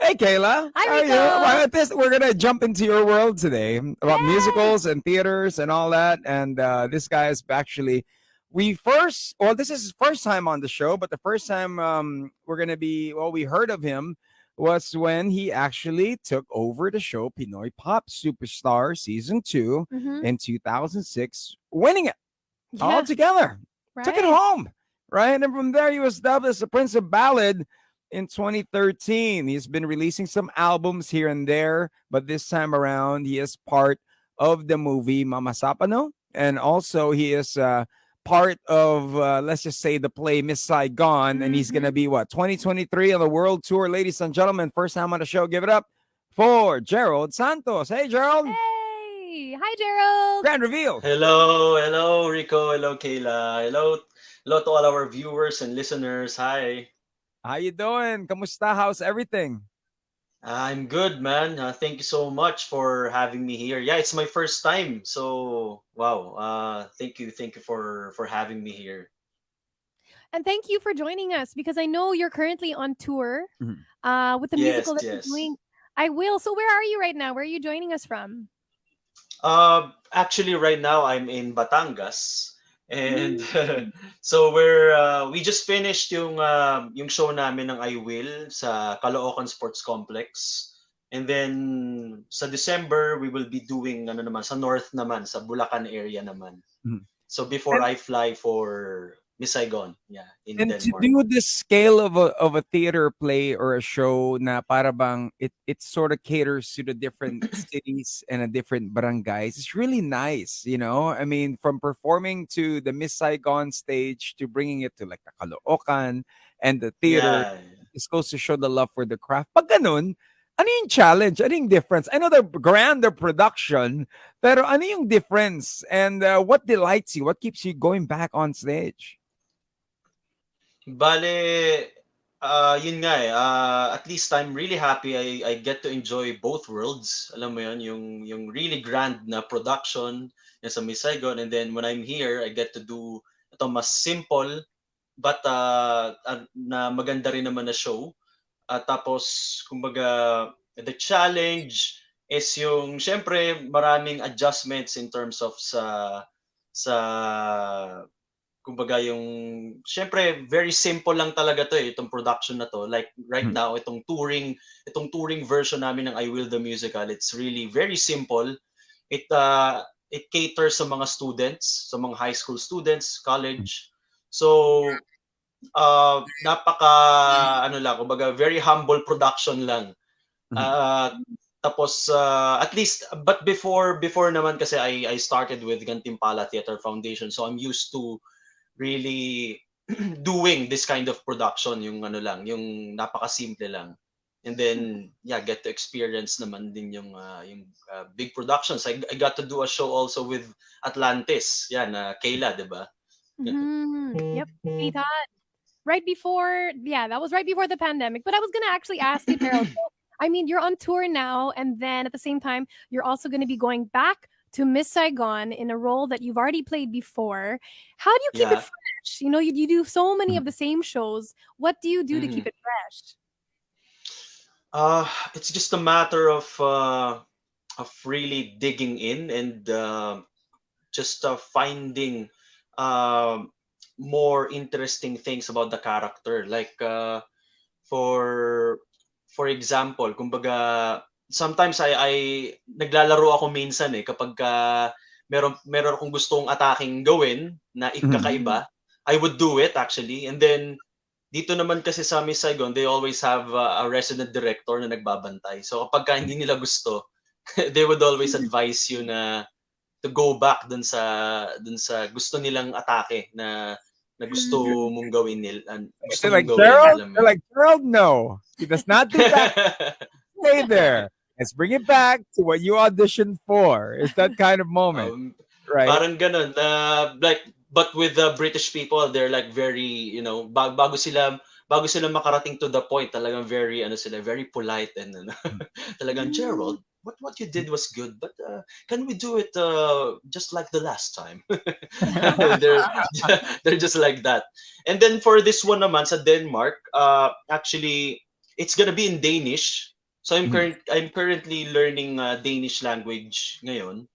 Hey, Kayla. Hi, How are you? Rico. Well, at this, we're gonna jump into your world today about Yay! musicals and theaters and all that. And this guy is actually, this is his first time on the show, but the first time we heard of him was when he actually took over the show Pinoy Pop Superstar Season 2 Mm-hmm. in 2006, winning it all Yeah, together. Took it right. home, right? And from there, he was dubbed as the Prince of Ballad in 2013. He's been releasing some albums here and there, but this time around, he is part of the movie Mama Sapano. And also, he is part of, let's just say, the play Miss Saigon. And he's going Mm-hmm. to be, 2023 on the world tour. Ladies and gentlemen, first time on the show, give it up for Gerald Santos. Hey, Gerald. Hey! Hi, Gerald. Grand reveal. Hello, Rico. Hello, Kayla. Hello to all our viewers and listeners. Hi. How you doing? Kamusta? How's everything? I'm good, man. Thank you so much for having me here. Yeah, it's my first time. So, wow. Thank you for having me here. And thank you for joining us because I know you're currently on tour Mhm. with the Yes, musical that you're yes. doing. I will. So, where are you right now? Where are you joining us from? Actually, right now I'm in Batangas, and Mm. so we just finished yung show namin ng I Will sa Caloocan Sports Complex, and then sa December we will be doing ano naman sa North naman sa Bulacan area naman. Mhm. So before And I fly for Miss Saigon, yeah, in and to Denmark. do this scale of a theater play or a show na para bang it sort of caters to the different cities and the different barangays. It's really nice, you know. I mean, from performing to the Miss Saigon stage to bringing it to like the Caloocan and the theater, Yeah. it goes to show the love for the craft. Pag ganun, ano yung challenge? Ano yung difference? I know the grander production, pero ano yung difference? And what delights you? What keeps you going back on stage? Bale, yun nga eh. At least I'm really happy I get to enjoy both worlds. Alam mo yun, yung really grand na production yung sa Miss Saigon. And then when I'm here, I get to do ito mas simple but na maganda rin naman na show. Tapos, kumbaga, the challenge is yung, syempre, maraming adjustments in terms of sa kumbaga yung syempre very simple lang talaga to eh itong production na to like right Mhm. now itong touring version namin ng I Will the Musical, it's really very simple. It caters sa mga students, sa mga high school students, college. So napaka ano lang kumbaga very humble production lang. Mhm. uh, Tapos at least but before naman kasi I started with Gantimpala Theater Foundation, so I'm used to really doing this kind of production, yung ano lang, yung napakasimple lang. And then yeah, get to experience naman din yung big productions. I got to do a show also with Atlantis. Yan, Kayla, 'di ba? Mm-hmm. Yep. See that? Right before, yeah, that was right before the pandemic. But I was going to actually ask you, Gerald. So, I mean, you're on tour now, and then at the same time, you're also going to be going back to Miss Saigon in a role that you've already played before. How do you keep it Yeah. fresh? You know, you do so many of Mhm. the same shows. What do you do to keep Mhm. it fresh? It's just a matter of really digging in and just finding uh, more interesting things about the character. Like for for example, kumbaga sometimes I naglalaro ako minsan eh kapag meron akong gustong ataking gawin na Mhm. Mhm. ikakaiba, I would do it actually. And then dito naman kasi sa Miss Saigon, they always have a resident director na nagbabantay. So kapag hindi nila gusto, they would always advise you na to go back dun sa gusto nilang atake na gusto mong gawin nila, gusto mong gawin, alam mo They're yun. like, Gerald, no. He does not do that. Stay there. Let's bring it back to what you auditioned for. It's that kind of moment, um, right? Parang ganun na like but with the British people, they're like very, bago sila makarating to the point, talagang very ano sila, very polite and ano, talagang Mm. Gerald, what you did was good, but can we do it just like the last time? they're they're just like that. And then for this one naman sa Denmark, actually it's gonna be in Danish. So Mhm. I'm currently learning Danish language ngayon.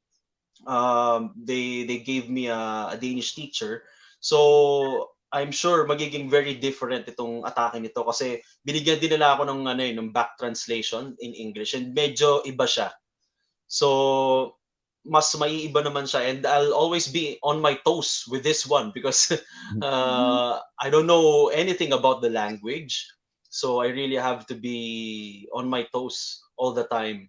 They gave me a Danish teacher. So I'm sure magiging very different itong atake nito kasi binigyan din nila ako ng ng back translation in English and medyo iba siya. So mas maiiba naman siya and I'll always be on my toes with this one because I don't know anything about the language. So I really have to be on my toes all the time.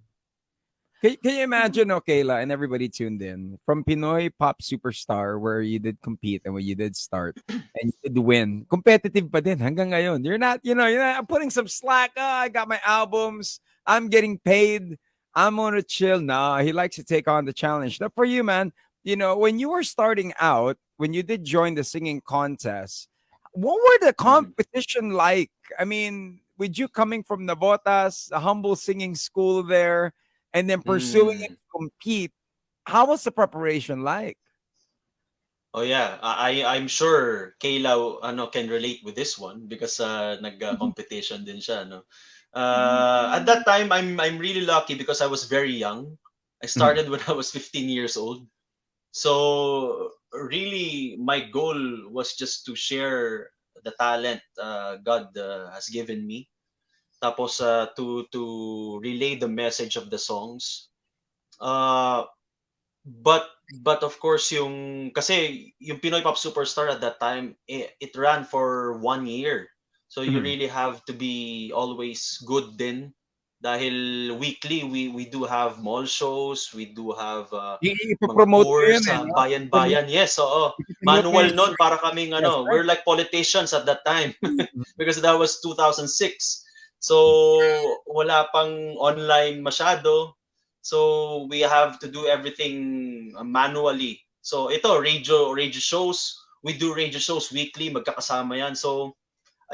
Can you imagine, Kayla, and everybody tuned in, from Pinoy pop superstar where you did compete and where you did start and you did win, competitive pa din hanggang ngayon. You're not, I'm putting some slack. I got my albums. I'm getting paid. I'm on a chill. Nah, he likes to take on the challenge. But for you, man, when you were starting out, when you did join the singing contest, what were the Mhm. competition like? I mean, with you coming from Navotas, a humble singing school there, and then pursuing it Mm. to compete, how was the preparation like? Oh yeah, I'm sure Kayla can relate with this one because nag-competition din siya no. At that time I'm really lucky because I was very young. I Mhm. started when I was 15 years old. So really my goal was just to share the talent God has given me. Tapos to relay the message of the songs. Uh but of course yung kasi yung Pinoy Pop Superstar at that time it ran for 1 year. So you Mhm. really have to be always good din dahil weekly we do have mall shows, we do have mga Ipopromote mo tours yun eh, sa 'no? bayan-bayan. Yes, oo. Ipopromote mo Manual yung noon para kaming yes, we're right. like politicians at that time Mhm. because that was 2006. So wala pang online masyado. So we have to do everything manually. So ito radio shows, we do radio shows weekly, magkakasama 'yan. So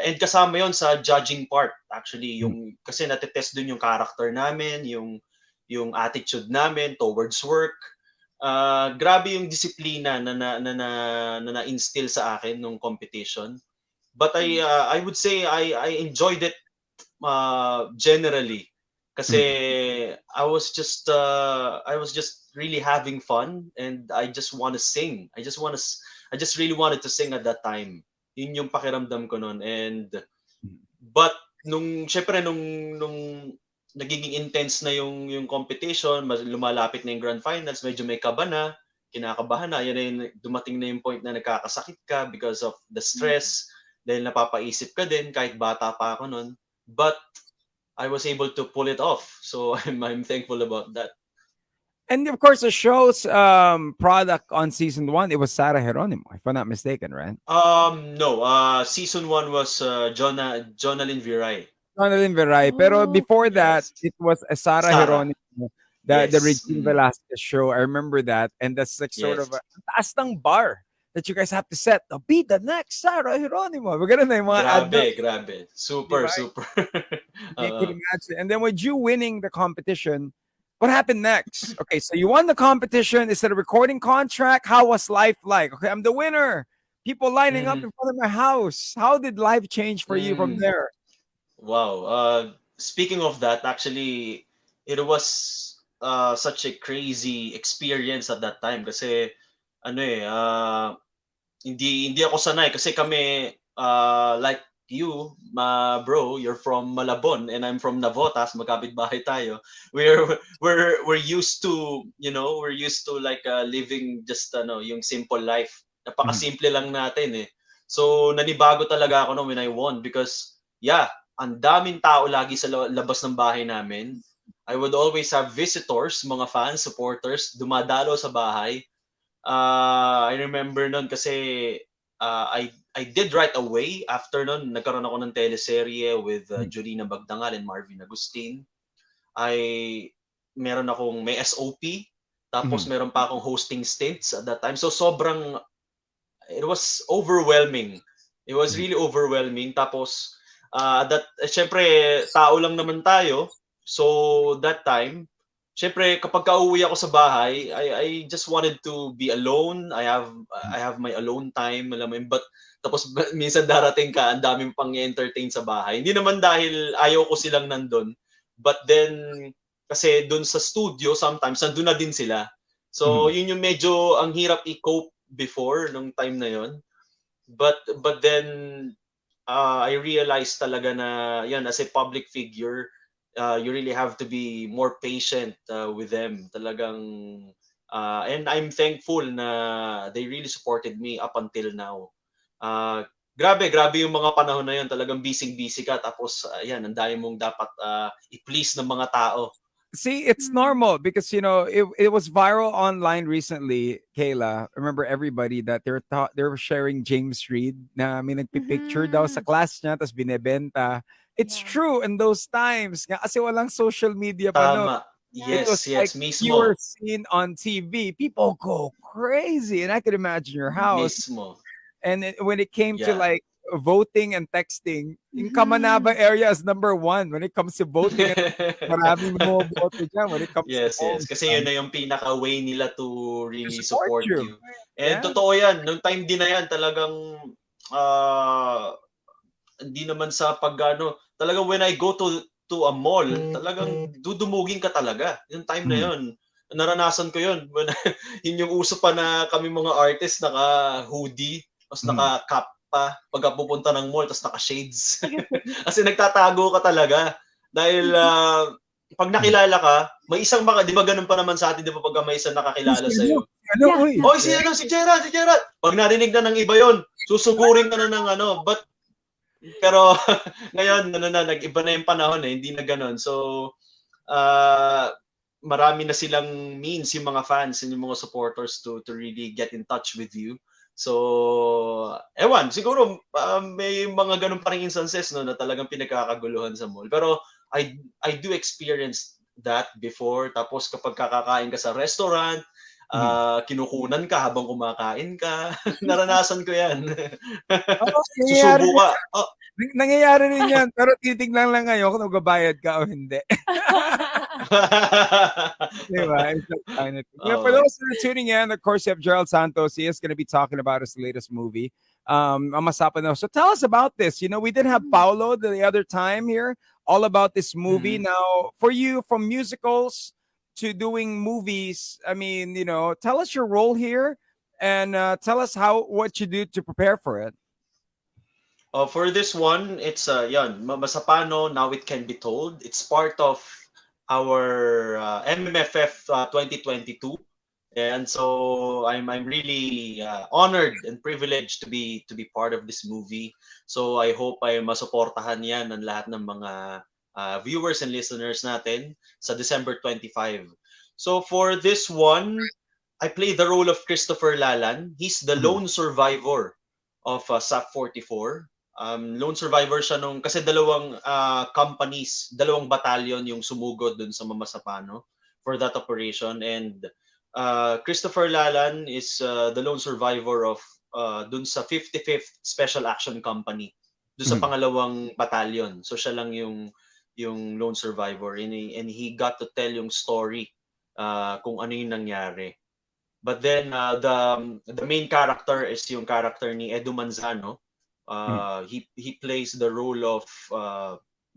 and kasama 'yon sa judging part actually Mhm. yung kasi natetest dun yung character namin, yung attitude namin towards work. Grabe yung disiplina na na-instill sa akin nung competition. But I would say I enjoyed it generally kasi Mhm. I was just really having fun and I just want to sing. I just really wanted to sing at that time. Yun yung pakiramdam ko noon and but syempre nung nagiging intense na yung competition, lumalapit na yung grand finals, medyo may kaba na, kinakabahan na, yan na yung dumating na yung point na nagkakasakit ka because of the stress, dahil napapaisip ka din kahit bata pa ako noon. But I was able to pull it off. So I'm thankful about that. And of course, the show's product on season one, it was Sarah Geronimo, if I'm not mistaken, right? No, season one was Jonalyn Viray. Jonathan Veray. Pero Oh, before that, Yes. it was a Sarah Sarah. Geronimo, the Yes. Regine Velasquez show. I remember that. And that's like sort of Yes. a ang taas ng bar that you guys have to set. To be the next Sarah Geronimo. We're gonna na yung mga adult, Grabe, grabe. di Super, ba? super. You could Oo. imagine. And then with you winning the competition, what happened next? Okay, so you won the competition. Is it a recording contract? How was life like? Okay, I'm the winner. People lining up Mhm. in front of my house. How did life change for you from Mm. there? Wow. Speaking of that, actually, it was such a crazy experience at that time kasi ano hindi ako sanay kasi kami like you, bro, you're from Malabon and I'm from Navotas, magkapit-bahay tayo. We're used to, we're used to like living just yung simple life. Mhm. Napakasimple lang natin eh. So nanibago talaga ako no when I won because yeah, ang daming tao lagi sa labas ng bahay namin. I would always have visitors, mga fans, supporters, dumadalo sa bahay. I remember nun kasi I did right away after nun nagkaroon ako ng teleserye with Mhm. Julina Bagdangal and Marvin Agustin. I meron akong may SOP tapos Mhm. meron pa akong hosting stints at that time. So sobrang it was overwhelming. It was Mhm. really overwhelming tapos syempre tao lang naman tayo. So that time syempre kapag kauwi ako sa bahay, I just wanted to be alone. I have my alone time, alam mo yun. But tapos minsan darating ka, ang daming pang entertain sa bahay. Hindi naman dahil ayaw ko silang nandun, But then, kasi dun sa studio, sometimes, nandun na din sila. So, yun yung medyo ang hirap i-cope before, nung time na yun. But then, I realized talaga na, yan, as a public figure, you really have to be more patient with them. Talagang, and I'm thankful na they really supported me up until now. Grabe yung mga panahon na yun. Talagang busy ka. Tapos, yan, ang dami mong dapat i-please ng mga tao. See, it's normal because it was viral online recently, Kayla. Remember everybody that they were sharing James Reid na may nagpipicture daw sa class niya tapos binebenta. It's true in those times kasi walang social media pa no. Tama. Yes, mismo. You were seen on TV, people go crazy, and I could imagine your house. Mismo. And when it came to like voting and texting, in Kamanaba area is number 1 when it comes to voting. Maraming mo boto dyan when it comes to yes. Kasi yun na yung pinaka-way nila to really support you. And Yeah. totoo yan. Nung time din na yan, talagang hindi naman sa talagang when I go to a mall, talagang dudumugin ka talaga. Yung time na yun. Naranasan ko yun. Yun yung uso pa na kami mga artists naka-hoodie, tapos naka-cap pa pagka pupunta ng mall, tapos naka-shades. Kasi nagtatago ka talaga. Dahil pag nakilala ka, may isang di ba ganun pa naman sa atin, di ba pagka may isang nakakilala sa'yo? Oy, si Gerald! Pag narinig na ng iba yon, susugurin ka na ng pero ngayon, nag-iba na yung panahon hindi na ganun. So, marami na silang means yung mga fans and yung mga supporters to really get in touch with you. So, siguro may mga ganun pa ring instances na talagang pinagkakaguluhan sa mall. Pero I do experience that before. Tapos kapag kakakain ka sa restaurant, kinukunan ka habang kumakain ka. Naranasan ko yan. Susubo ka. Nangyayari rin yan. Pero titignan lang ngayon kung nagbabayad ka o hindi. Diba? For those that are tuning in, of course, you have Gerald Santos. He is going to be talking about his latest movie. So tell us about this. We did have Paolo the other time here, all about this movie. Now, for you, from musicals to doing movies, I mean, tell us your role here and tell us what you do to prepare for it. For this one, it's Masapano, Now It Can Be Told. It's part of our MMFF 2022, and so I'm really honored and privileged to be part of this movie. So I hope ay masuportahan yan ng lahat ng mga viewers and listeners natin sa December 25. So for this one, I play the role of Christopher Lalan. He's the lone survivor of SAP 44. Lone survivor siya kasi dalawang companies, dalawang battalion yung sumugod dun sa Mamasapano for that operation. And Christopher Lalan is the lone survivor of dun sa 55th Special Action Company, dun sa pangalawang battalion. So siya lang yung lone survivor, and he got to tell yung story kung ano yung nangyari. But then the main character is yung character ni Edu Manzano. He plays the role of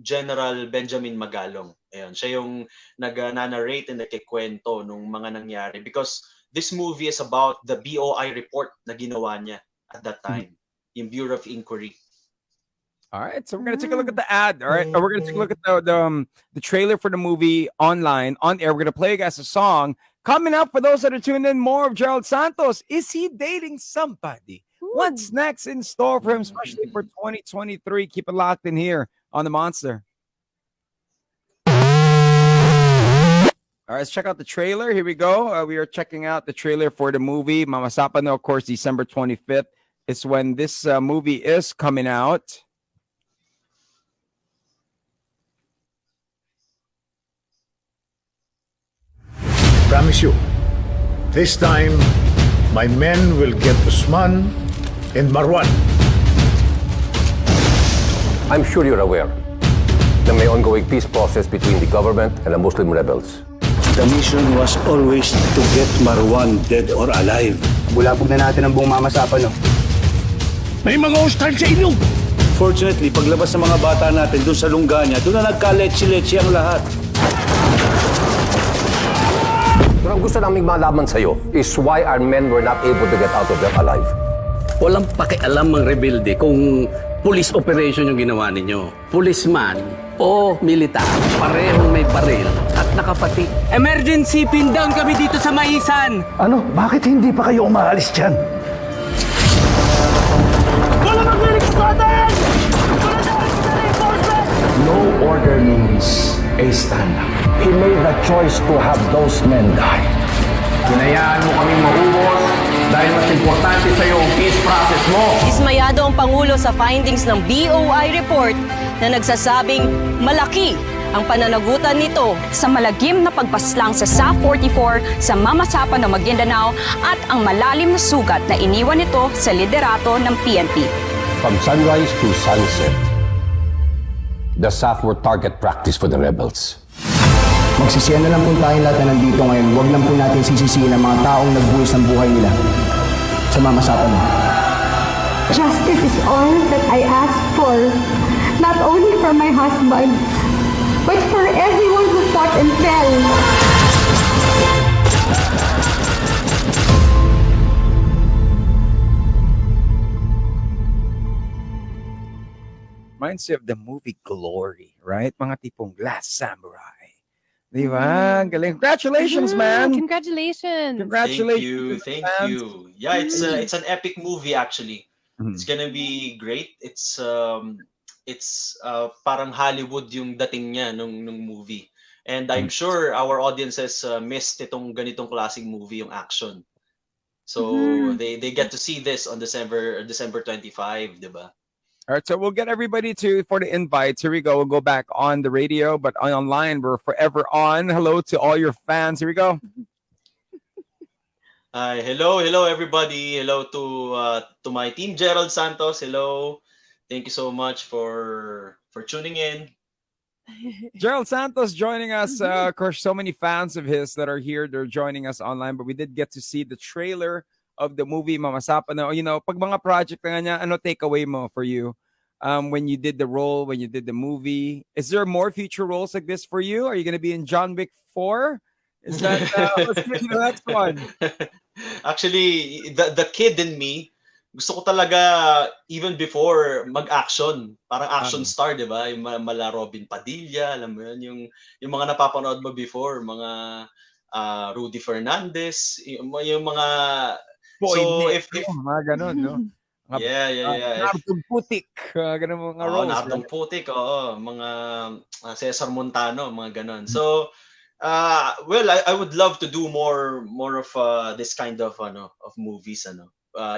General Benjamin Magalong. Ayun, siya yung nag-narrate and nagkikwento nung mga nangyari, because this movie is about the BOI report na ginawa niya at that time, yung Bureau of Inquiry. All right, so we're gonna take a look at the ad. All right, we're gonna take a look at the trailer for the movie online on air. We're gonna play you guys a song. Coming up, for those that are tuned in, more of Gerald Santos. Is he dating somebody? What's next in store for him, especially for 2023? Keep it locked in here on The Monster. All right, let's check out the trailer. Here we go. We are checking out the trailer for the movie. Mama Sapano, of course, December 25th is when this movie is coming out. Promise you, this time, my men will get Usman and Marwan. I'm sure you're aware na may ongoing peace process between the government and the Muslim rebels. The mission was always to get Marwan dead or alive. Bulabog na natin ang buong Mama Sapano. May mga hostile sa inyo! Unfortunately, paglabas ng mga bata natin doon sa Lunganya, doon na nagka-leche-leche ang lahat. Pero ang gusto naming malaman sa'yo is why our men were not able to get out of there alive. Walang pakialam ang rebelde kung police operation yung ginawa ninyo. Policeman o militar, parehong may baril at nakapati. Emergency, pin down kami dito sa Maisan! Ano? Bakit hindi pa kayo umaalis dyan? No order means a stand-up. He made the choice to have those men die. Hinayaan mo kaming maubos dahil mas importante sa iyo ang peace process mo. Dismayado ang Pangulo sa findings ng BOI report na nagsasabing malaki ang pananagutan nito sa malagim na pagpaslang sa SA-44 sa Mamasapan ng Maguindanao at ang malalim na sugat na iniwan nito sa liderato ng PNP. From sunrise to sunset, the SAF were target practice for the rebels. Magsisiyan na lang po tayong lahat na nandito ngayon. Huwag lang po natin sisisihin ang mga taong nagbuwis ng buhay nila sa mamasapan mo. Justice is all that I ask for, not only for my husband, but for everyone who fought and fell. Reminds you of the movie Glory, right? Mga tipong Last Samurai. Di ba? Galing. Congratulations, man. Congratulations. Congratulations. Thank you. Yeah, it's an epic movie actually. It's gonna be great. It's parang Hollywood yung dating niya nung movie. And I'm sure our audiences missed itong ganitong klaseng movie, yung action. So they get to see this on December 25, di ba? All right, so we'll get everybody for the invites. Here we go. We'll go back on the radio, but online, we're forever on. Hello to all your fans. Here we go. Hello everybody. Hello to my team, Gerald, Santos. Hello. Thank you so much for tuning in. Gerald Santos joining us. Of course, so many fans of his that are here. They're joining us online, but we did get to see the trailer of the movie Mamasapan. You know, pag mga project na nga niya, ano takeaway mo for you when you did the role, when you did the movie? Is there more future roles like this for you? Are you going to be in John Wick 4? Is that what's the next one? Actually, the kid in me, gusto ko talaga even before mag-action. Parang action star, di ba? Yung mala Robin Padilla, alam mo yun, yung mga napapanood mo before, mga Rudy Fernandez, yung mga So if mga ganun, no? Yeah. Nardong Putik, ganun mga roles. Nardong Putik, mga Cesar Montano, mga ganun. So, well, I would love to do more of this kind of movies,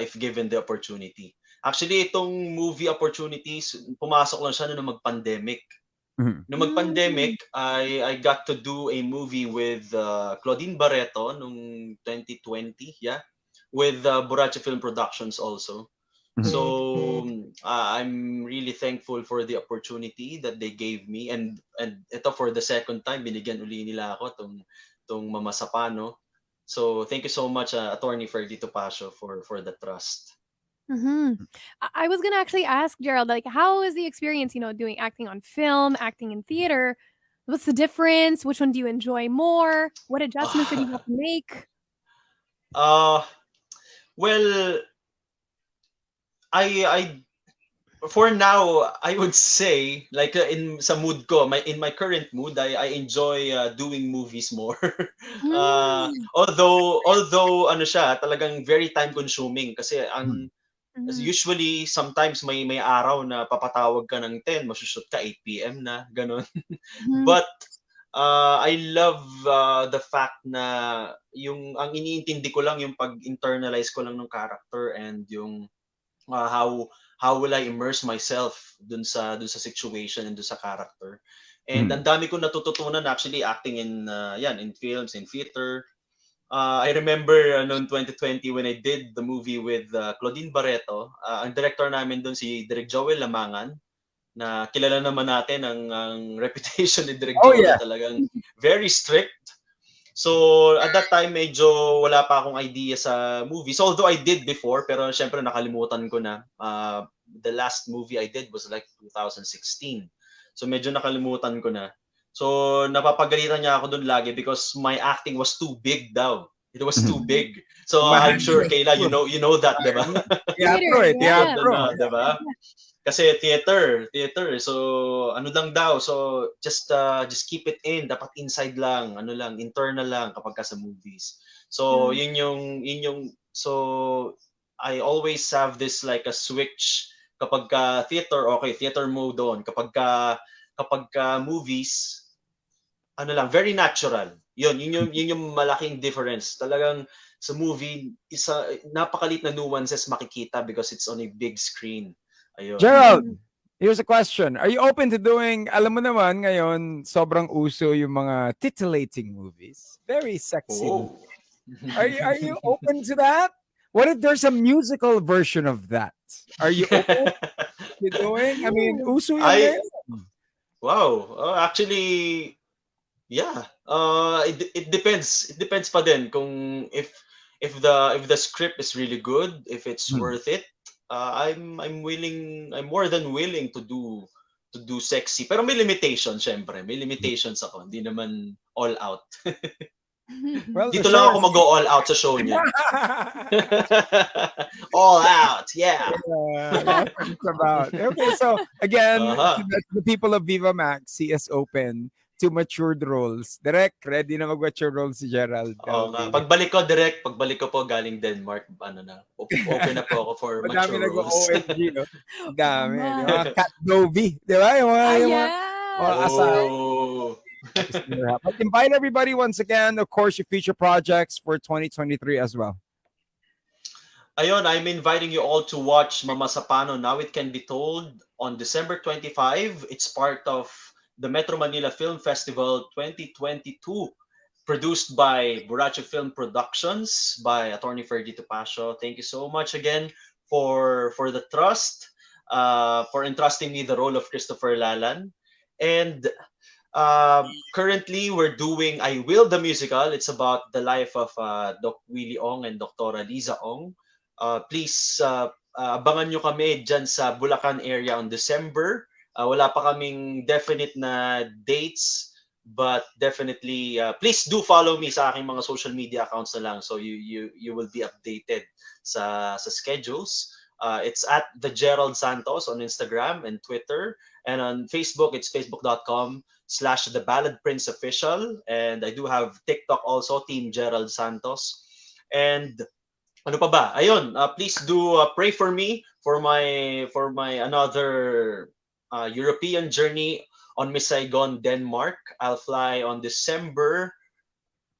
if given the opportunity. Actually, itong movie opportunities, pumasok lang siya nung mag-pandemic. Nung mag-pandemic, I got to do a movie with Claudine Barreto nung 2020, with Buracha Film Productions also. So I'm really thankful for the opportunity that they gave me, and ito for the second time binigyan uli nila ako tong Mamasapano. So thank you so much, Attorney Ferdito Pasio, for the trust. I was gonna actually ask Gerald, like, how is the experience, doing acting on film, acting in theater? What's the difference? Which one do you enjoy more? What adjustments did you have to make? Well, I for now, I would say, like sa mood ko, in my current mood, I enjoy doing movies more. Although ano siya, talagang very time consuming kasi usually sometimes may araw na papatawag ka ng 10, masushoot ka 8 PM na, ganun. But I love the fact na ang iniintindi ko lang yung pag-internalize ko lang ng character, and yung how will I immerse myself dun sa situation and dun sa character. And ang dami ko natututunan actually acting in films, in theater. I remember noong 2020 when I did the movie with Claudine Barreto, ang director namin dun si Direk Joel Lamangan, na kilala naman natin ang reputation ni Direk Joel, talagang very strict. So at that time medyo wala pa akong idea sa movies, although I did before, pero syempre nakalimutan ko na. the last movie I did was like 2016. So medyo nakalimutan ko na. So napapagalitan niya ako doon lagi because my acting was too big daw. It was too big. So I'm sure Kayla, you know that, 'di ba? Teatro. Diba? Kasi theater. So ano lang daw. So just keep it in. Dapat inside lang, internal lang kapag ka sa movies. So yun yung so I always have this like a switch kapag ka theater, okay, theater mode on. Kapag ka movies, very natural. Yun yung malaking difference. Talagang sa movie, napakalit na nuances makikita because it's on a big screen. Ayun. Gerald, here's a question. Are you open to doing, alam mo naman ngayon, sobrang uso yung mga titillating movies. Very sexy. Oh. Are you open to that? What if there's a musical version of that? Are you open to doing? I mean, uso yun ngayon. Wow. Actually, yeah. It depends. It depends pa din kung if the script is really good, if it's worth it. I'm more than willing to do sexy. Pero may limitations, syempre. May limitations ako. Hindi naman all out. Well, dito lang ako mag-all out sa show niya. All out, yeah. That's what it's about. Okay, so again, the people of Viva Max, he is open to matured roles. Direct, ready na mag-mature roles si Gerald. Pagbalik ko po galing Denmark, open na po ako for mature roles. OMG, no? Dami. Yung mga Cat Dovi, di ba? Yung mga asawa. But invite everybody once again, of course, your future projects for 2023 as well. Ayun, I'm inviting you all to watch Mama Sapano Now It Can Be Told on December 25. It's part of the Metro Manila Film Festival 2022, produced by Buracho Film Productions by Attorney Ferdy Topacio. Thank you so much again for the trust, for entrusting me the role of Christopher Lalan. And currently, we're doing I Will the Musical. It's about the life of Doc Willie Ong and Dr. Liza Ong. Please, abangan nyo kami dyan sa Bulacan area on December. Wala pa kaming definite na dates, but definitely, please do follow me sa aking mga social media accounts na lang so you will be updated sa schedules. It's at the Gerald Santos on Instagram and Twitter. And on Facebook, it's facebook.com/The Ballad Prince Official. And I do have TikTok also, Team Gerald Santos. And ano pa ba? Ayun, please do pray for me for my another European journey on Miss Saigon, Denmark. I'll fly on December,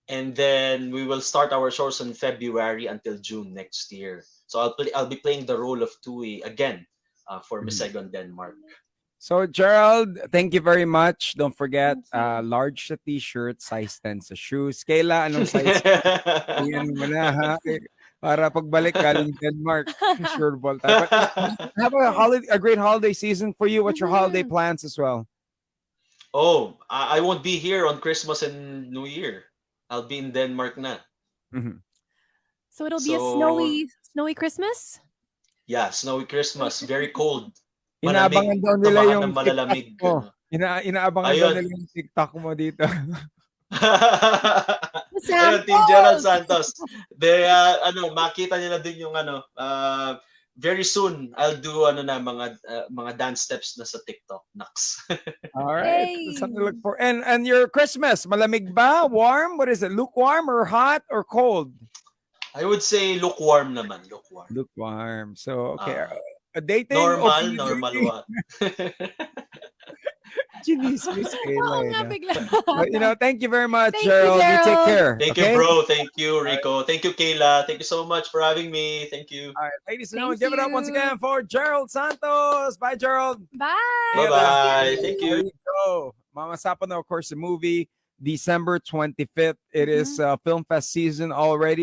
and then we will start our shows in February until June next year. So I'll be playing the role of Tui again for Miss Saigon, Denmark. So Gerald, thank you very much. Don't forget, large sa t-shirt, size 10 sa shoes. Kayla, anong size? Iyan mo na, ha? Para pagbalik galing Denmark, sure ball tayo. But have a great holiday season for you. What's your holiday plans as well? Oh, I won't be here on Christmas and New Year. I'll be in Denmark na. So it'll be a snowy Christmas? Yeah, snowy Christmas. Very cold. Inaabangan daw nila yung malalamig. Inaabangan daw nila yung TikTok mo dito. Ayun, Team Gerald Santos. Makita nila din yung very soon I'll do mga dance steps na sa TikTok. Naks. All right. Something to look for. And your Christmas, malamig ba? Warm? What is it? Lukewarm or hot or cold? I would say lukewarm naman. Lukewarm. So, okay. Dating? Normal what? But, thank you very much, Gerald. You take care. Thank you, bro. Thank you, Rico. Thank you, Kayla. Thank you so much for having me. Thank you. All right, ladies and gentlemen, give it up once again for Gerald Santos. Bye, Gerald. Bye. Bye-bye. Thank you. There you go. Mama Sapano, of course, the movie, December 25th. It is Film Fest season already.